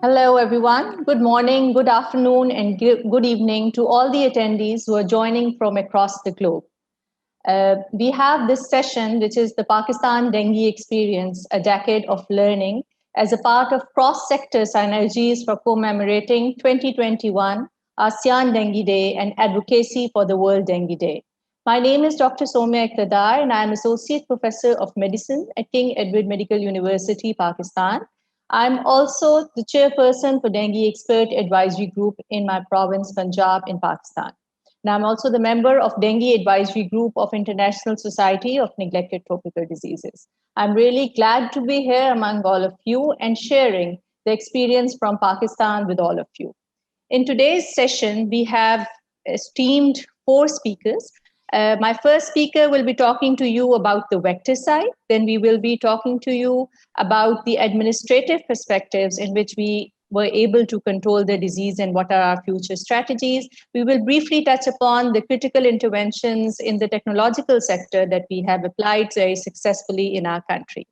Hello, everyone. Good morning, good afternoon, and good evening to all the attendees who are joining from across the globe. We have this session, which is the Pakistan Dengue Experience, a decade of learning, as a part of cross-sector synergies for commemorating 2021 ASEAN Dengue Day and Advocacy for the World Dengue Day. My name is Dr. Somia Iqtadar, and I am Associate Professor of Medicine at King Edward Medical University, Pakistan. I'm also the chairperson for Dengue Expert Advisory Group in my province, Punjab, in Pakistan. And I'm also the member of Dengue Advisory Group of International Society of Neglected Tropical Diseases. I'm really glad to be here among all of you and sharing the experience from Pakistan with all of you. In today's session, we have esteemed 4 speakers. My first speaker will be talking to you about the vector side. Then we will be talking to you about the administrative perspectives in which we were able to control the disease and what are our future strategies. We will briefly touch upon the critical interventions in the technological sector that we have applied very successfully in our country.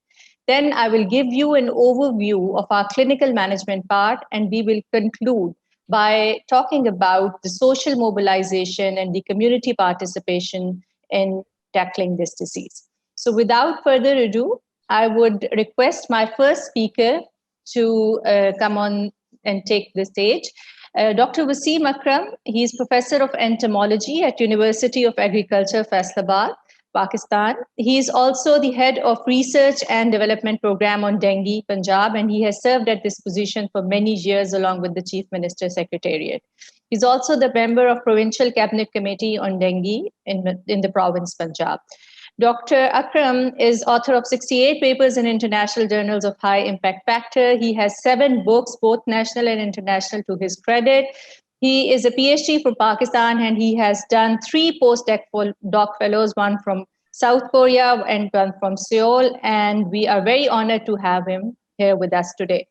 Then I will give you an overview of our clinical management part, and we will conclude by talking about the social mobilization and the community participation in tackling this disease. So without further ado, I would request my first speaker to come on and take the stage. Dr. Waseem Akram, he is Professor of Entomology at University of Agriculture, Faisalabad, Pakistan. He is also the head of research and development program on dengue, Punjab, and he has served at this position for many years along with the Chief Minister's Secretariat. He's also the member of Provincial Cabinet Committee on Dengue in the province Punjab. Dr. Akram is author of 68 papers in international journals of high impact factor. He has 7 books, both national and international, to his credit. He is a PhD from Pakistan, and he has done 3 postdoc fellows, one from South Korea and one from Seoul, and we are very honored to have him here with us today.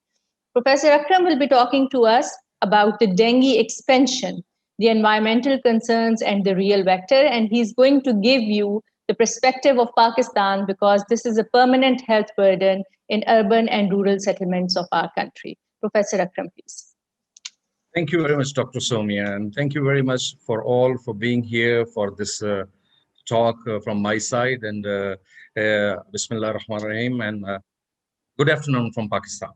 Professor Akram will be talking to us about the dengue expansion, the environmental concerns, and the real vector, and he's going to give you the perspective of Pakistan because this is a permanent health burden in urban and rural settlements of our country. Professor Akram, please. Thank you very much, Dr. Somia, and thank you very much for being here for this talk from my side. And Bismillah ar-Rahman ar-Rahim, and good afternoon from Pakistan.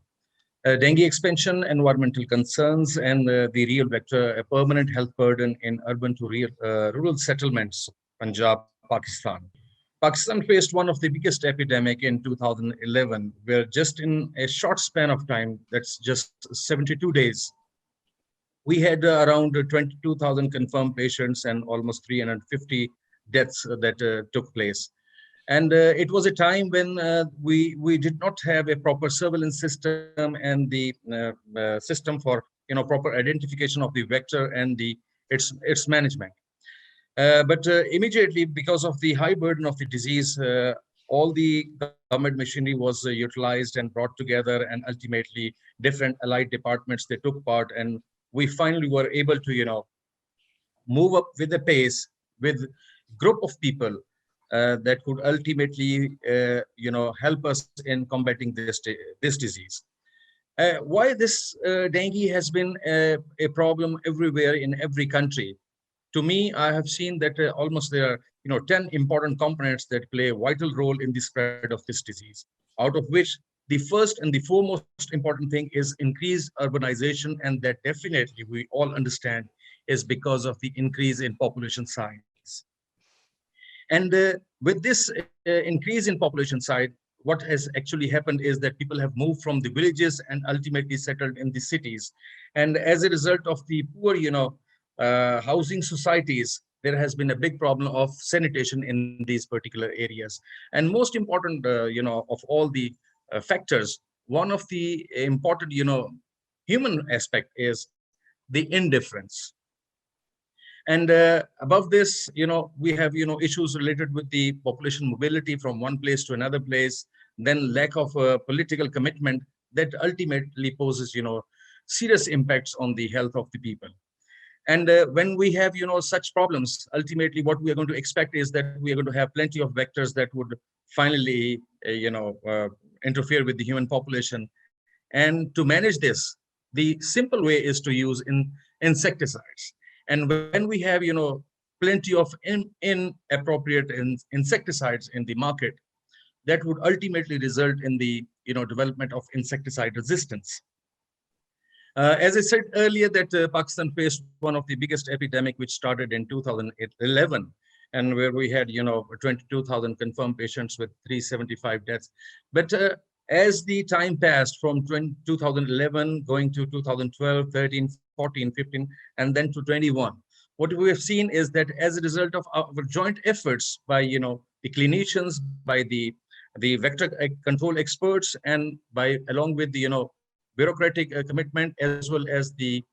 Dengue expansion, environmental concerns, and the real vector, a permanent health burden in urban to rural settlements, Punjab, Pakistan. Pakistan faced one of the biggest epidemic in 2011, where just in a short span of time, that's just 72 days, we had around 22,000 confirmed patients and almost 350 deaths that took place. And it was a time when we did not have a proper surveillance system and the system for proper identification of the vector and its management. But immediately, because of the high burden of the disease, all the government machinery was utilized and brought together, and ultimately different allied departments, they took part, and we finally were able to move up with the pace with group of people that could ultimately help us in combating this disease. Why this dengue has been a problem everywhere in every country? To me, I have seen that almost there are 10 important components that play a vital role in the spread of this disease, out of which the first and the foremost important thing is increased urbanization, and that definitely we all understand is because of the increase in population size. And with this increase in population size, what has actually happened is that people have moved from the villages and ultimately settled in the cities. And as a result of the poor, housing societies, there has been a big problem of sanitation in these particular areas. And most important, of all the factors, one of the important, human aspect is the indifference. And above this, we have, issues related with the population mobility from one place to another place, then lack of political commitment that ultimately poses, serious impacts on the health of the people. And when we have, such problems, ultimately what we are going to expect is that we are going to have plenty of vectors that would finally, interfere with the human population. And to manage this, the simple way is to use insecticides. And when we have, plenty of inappropriate insecticides in the market, that would ultimately result in the, development of insecticide resistance. As I said earlier, that Pakistan faced one of the biggest epidemic, which started in 2011, and where we had, 22,000 confirmed patients with 375 deaths. But as the time passed from 2011 going to 2012, 13, 14, 15, and then to 21, what we have seen is that as a result of our joint efforts by, the clinicians, by the vector control experts, and by along with the, bureaucratic commitment as well as the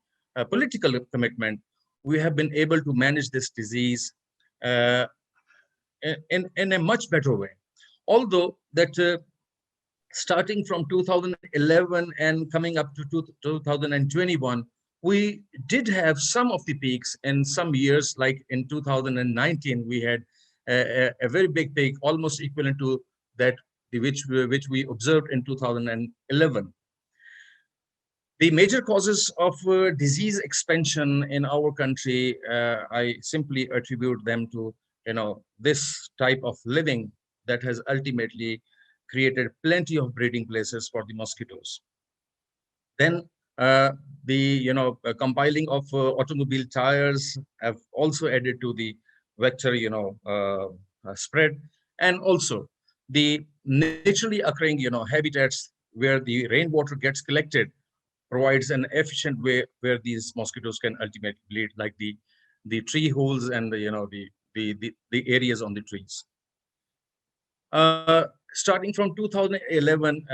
political commitment, we have been able to manage this disease uh, in a much better way. Although that starting from 2011 and coming up to 2021, we did have some of the peaks in some years, like in 2019, we had a very big peak, almost equivalent to that which we observed in 2011. The major causes of disease expansion in our country, I simply attribute them to, this type of living that has ultimately created plenty of breeding places for the mosquitoes. Then the, compiling of automobile tires have also added to the vector, spread, and also the naturally occurring, habitats where the rainwater gets collected provides an efficient way where these mosquitoes can ultimately bleed, like the tree holes and the, the areas on the trees. Starting from 2011,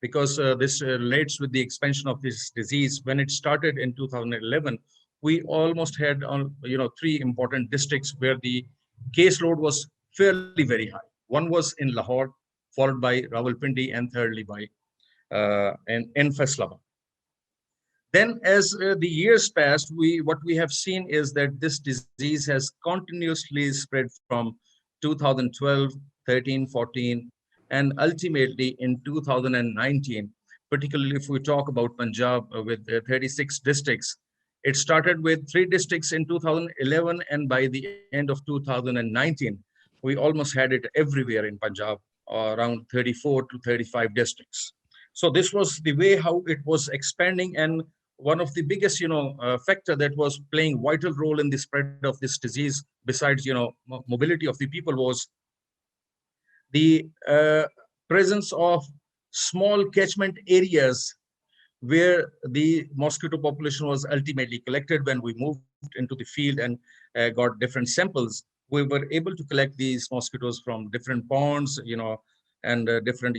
because this relates with the expansion of this disease. When it started in 2011, we almost had on, three important districts where the caseload was fairly very high. One was in Lahore, followed by Rawalpindi, and thirdly by in Faisalabad. Then as the years passed, what we have seen is that this disease has continuously spread from 2012, 13, 14, and ultimately in 2019, particularly if we talk about Punjab with 36 districts. It started with 3 districts in 2011, and by the end of 2019, we almost had it everywhere in Punjab, around 34 to 35 districts. So this was the way how it was expanding, and one of the biggest, factor that was playing vital role in the spread of this disease, besides, mobility of the people, was the presence of small catchment areas where the mosquito population was ultimately collected. When we moved into the field and got different samples, we were able to collect these mosquitoes from different ponds, and different,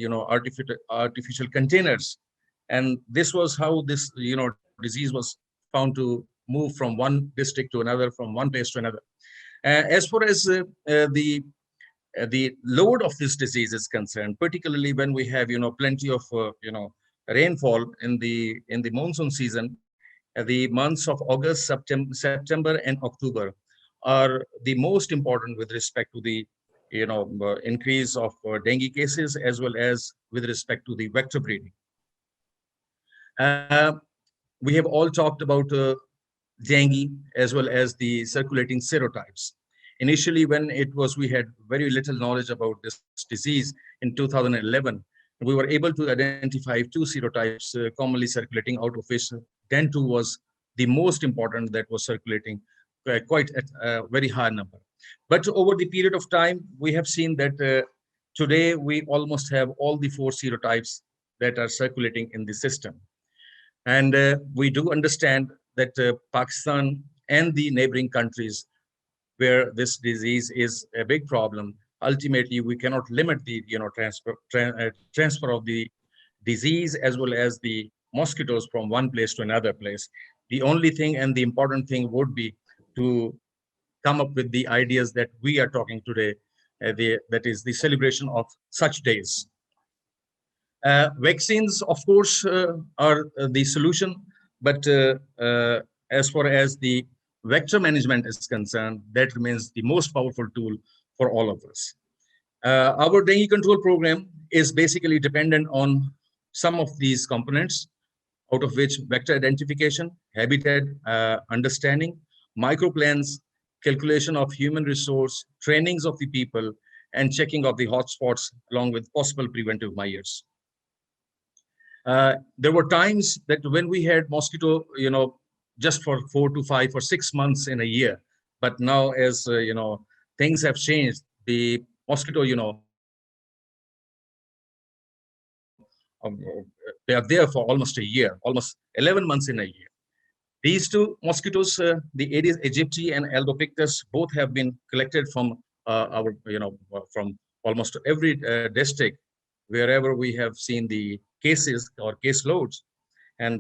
artificial containers. And this was how this, disease was found to move from one district to another, from one place to another. As far as the load of this disease is concerned, particularly when we have, plenty of, rainfall in the monsoon season, the months of August, September, and October are the most important with respect to the, increase of dengue cases, as well as with respect to the vector breeding. We have all talked about dengue as well as the circulating serotypes. Initially, when we had very little knowledge about this disease in 2011, we were able to identify 2 serotypes commonly circulating, out of which Den2 was the most important that was circulating quite at a very high number. But over the period of time, we have seen that today we almost have all the 4 serotypes that are circulating in the system. And we do understand that Pakistan and the neighboring countries where this disease is a big problem, ultimately we cannot limit the transfer of the disease as well as the mosquitoes from one place to another place. The only thing and the important thing would be to come up with the ideas that we are talking today, that is the celebration of such days. Vaccines, of course, are the solution, but as far as the vector management is concerned, that remains the most powerful tool for all of us. Our dengue control program is basically dependent on some of these components. out of which vector identification, habitat understanding, microplans, calculation of human resource, trainings of the people, and checking of the hotspots along with possible preventive measures. There were times that when we had mosquito, just for 4 to 5 or 6 months in a year, but now as things have changed, the mosquito, they are there for almost a year, almost 11 months in a year. These two mosquitoes, the Aedes aegypti and Albopictus, both have been collected from from almost every district, wherever we have seen the cases or caseloads. And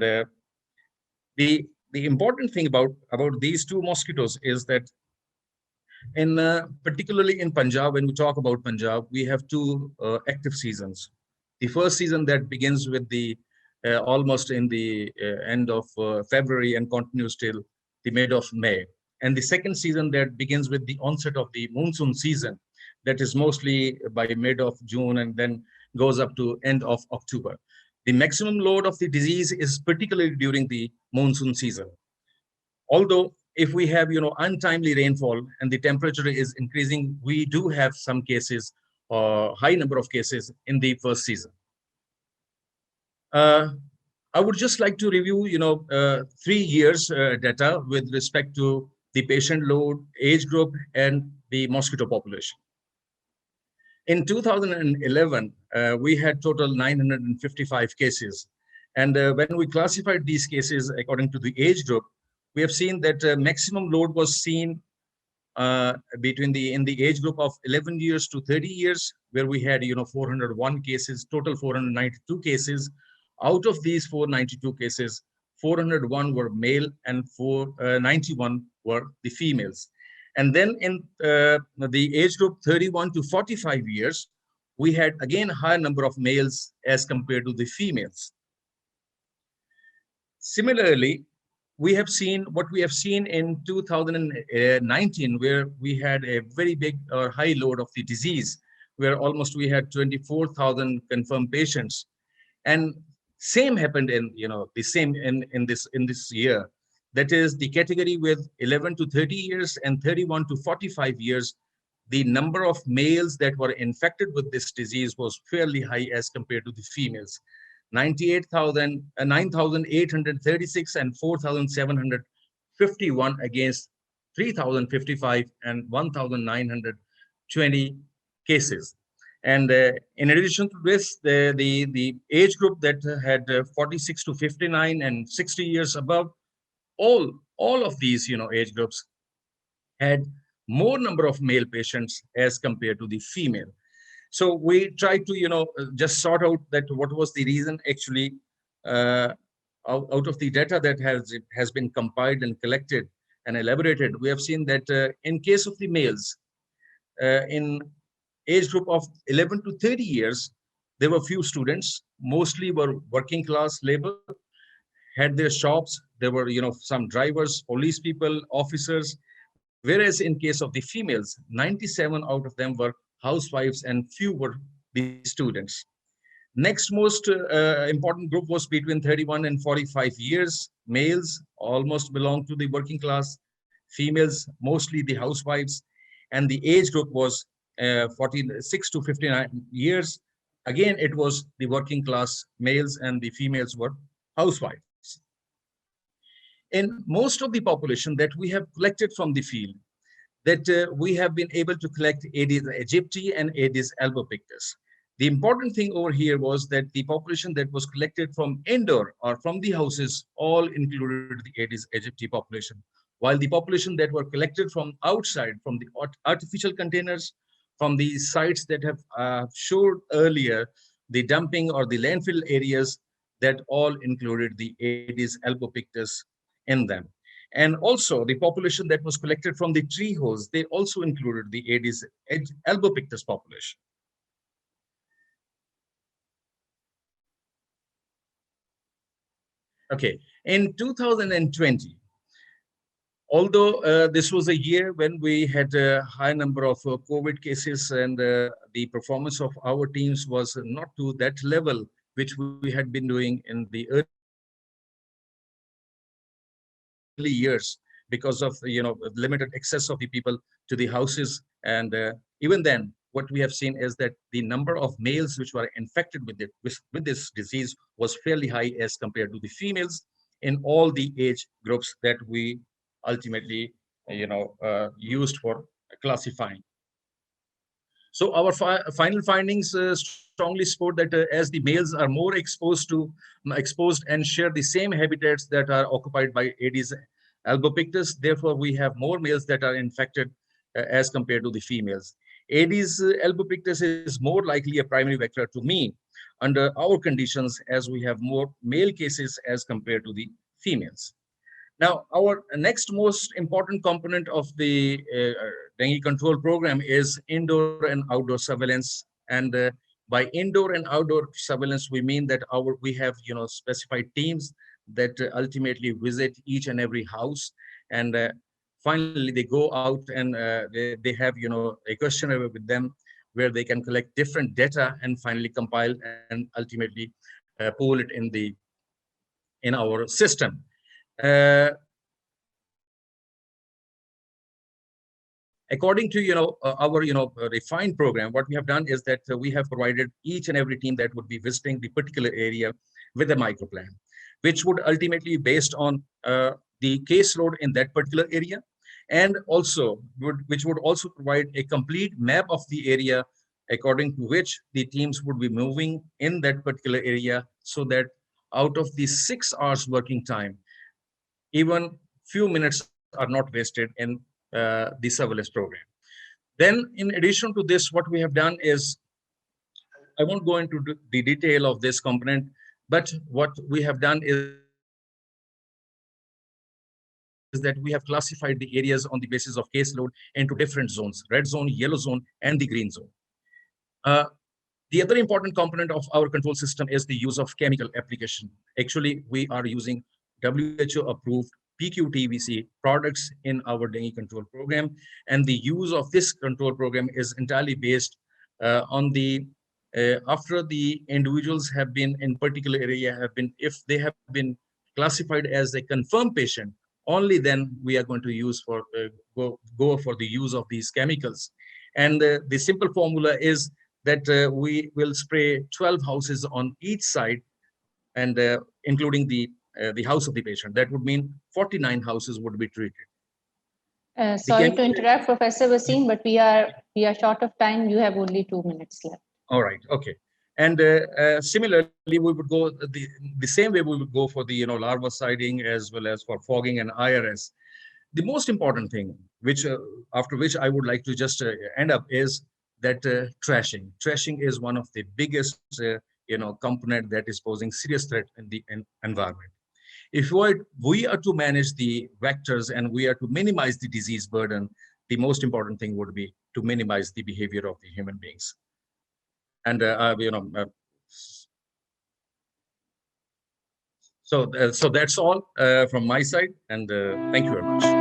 the important thing about these two mosquitoes is that particularly in Punjab, when we talk about Punjab, we have two active seasons. The first season that begins with the almost in the end of February and continues till the mid of May. And the second season that begins with the onset of the monsoon season, that is mostly by mid of June and then goes up to end of October. The maximum load of the disease is particularly during the monsoon season. Although if we have untimely rainfall and the temperature is increasing, we do have some cases, high number of cases in the first season. I would just like to review 3 years data with respect to the patient load, age group, and the mosquito population. In 2011, we had total 955 cases. And when we classified these cases according to the age group, we have seen that maximum load was seen in the age group of 11 years to 30 years, where we had 401 cases, total 492 cases. Out of these 492 cases, 401 were male and 491 were the females. And then in the age group 31 to 45 years, we had again a higher number of males as compared to the females. Similarly, we have seen what we have seen in 2019, where we had a very big or high load of the disease, where almost we had 24,000 confirmed patients. And same happened in the same in this year. That is the category with 11 to 30 years and 31 to 45 years. The number of males that were infected with this disease was fairly high as compared to the females. 9,836 and 4,751 against 3,055 and 1,920 cases. And in addition to this, the age group that had 46 to 59 and 60 years above, all of these age groups had more number of male patients as compared to the female. So we tried to just sort out that what was the reason actually out of the data that has been compiled and collected and elaborated. We have seen that in case of the males, in age group of 11 to 30 years, there were few students, mostly were working class labor, had their shops. There were some drivers, police people, officers. Whereas in case of the females, 97 out of them were housewives and few were the students. Next most important group was between 31 and 45 years. Males almost belong to the working class, females mostly the housewives, and the age group was 46 to 59 years. Again, it was the working class males and the females were housewives. In most of the population that we have collected from the field, that we have been able to collect Aedes aegypti and Aedes albopictus. The important thing over here was that the population that was collected from indoor or from the houses all included the Aedes aegypti population, while the population that were collected from outside, from the artificial containers, from the sites that have showed earlier, the dumping or the landfill areas, that all included the Aedes albopictus in them. And also the population that was collected from the tree holes, they also included the Aedes albopictus population. Okay, in 2020, although this was a year when we had a high number of COVID cases and the performance of our teams was not to that level which we had been doing in the earlier years because of limited access of the people to the houses. And even then, what we have seen is that the number of males which were infected with this disease was fairly high as compared to the females in all the age groups that we ultimately used for classifying. So our final findings strongly support that as the males are more exposed and share the same habitats that are occupied by Aedes albopictus, therefore we have more males that are infected as compared to the females. Aedes albopictus is more likely a primary vector to me under our conditions, as we have more male cases as compared to the females. Now, our next most important component of the dengue control program is indoor and outdoor surveillance. And by indoor and outdoor surveillance, we mean that we have specified teams that ultimately visit each and every house, and finally they go out and they have a questionnaire with them where they can collect different data and finally compile and ultimately pool it in our system. According to our refined program, what we have done is that we have provided each and every team that would be visiting the particular area with a microplan, which would ultimately be based on the caseload in that particular area, and also which would also provide a complete map of the area according to which the teams would be moving in that particular area, so that out of the 6 hours working time, even few minutes are not wasted in the surveillance program. Then, in addition to this, what we have done is, I won't go into the detail of this component, but what we have done is that we have classified the areas on the basis of caseload into different zones: red zone, yellow zone, and the green zone. Uh, the other important component of our control system is the use of chemical application. Actually, we are using WHO-approved PQTVC products in our dengue control program, and the use of this control program is entirely based on the after the individuals have been in particular area if they have been classified as a confirmed patient, only then we are going to use for go for the use of these chemicals. And the simple formula is that we will spray 12 houses on each side, and including the house of the patient. That would mean 49 houses would be treated. Sorry to interrupt, Professor Waseem, but we are short of time. You have only 2 minutes left. All right. Okay. And similarly, we would go the same way we would go for the larviciding as well as for fogging and IRS. The most important thing, which after which I would like to just end up, is that trashing. Trashing is one of the biggest component that is posing serious threat in the environment. If we are to manage the vectors and we are to minimize the disease burden, the most important thing would be to minimize the behavior of the human beings. And so that's all from my side, and thank you very much.